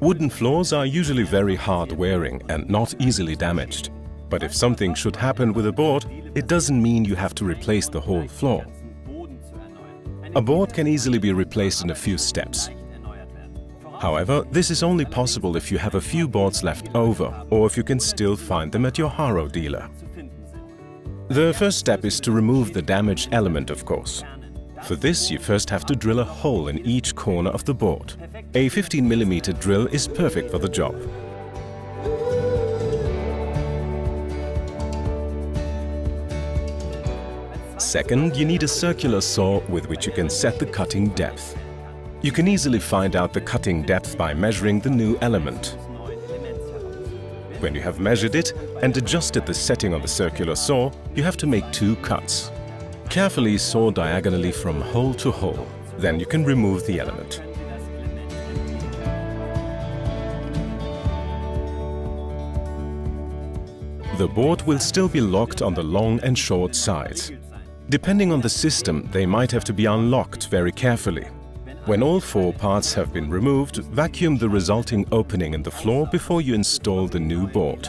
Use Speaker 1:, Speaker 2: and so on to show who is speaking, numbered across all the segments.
Speaker 1: Wooden floors are usually very hard wearing and not easily damaged. But if something should happen with a board, it doesn't mean you have to replace the whole floor. A board can easily be replaced in a few steps. However, this is only possible if you have a few boards left over or if you can still find them at your HARO dealer. The first step is to remove the damaged element, of course. For this, you first have to drill a hole in each corner of the board. A 15mm drill is perfect for the job. Second, you need a circular saw with which you can set the cutting depth. You can easily find out the cutting depth by measuring the new element. When you have measured it and adjusted the setting on the circular saw, you have to make 2 cuts. Carefully saw diagonally from hole to hole. Then you can remove the element. The board will still be locked on the long and short sides. Depending on the system, they might have to be unlocked very carefully. When all 4 parts have been removed, vacuum the resulting opening in the floor before you install the new board.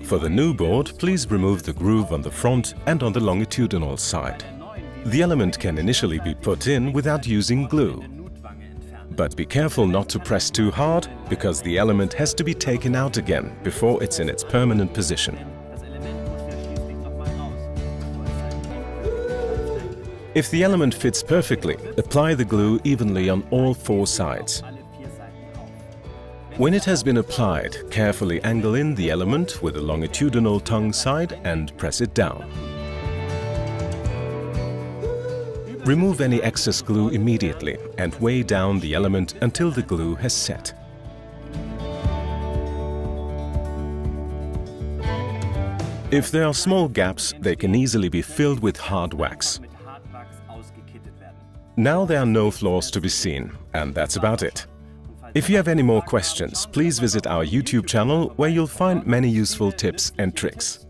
Speaker 1: For the new board, please remove the groove on the front and on the longitudinal side. The element can initially be put in without using glue. But be careful not to press too hard, because the element has to be taken out again before it's in its permanent position. If the element fits perfectly, apply the glue evenly on all 4 sides. When it has been applied, carefully angle in the element with a longitudinal tongue side and press it down. Remove any excess glue immediately and weigh down the element until the glue has set. If there are small gaps, they can easily be filled with hard wax. Now there are no flaws to be seen, and that's about it. If you have any more questions, please visit our YouTube channel where you'll find many useful tips and tricks.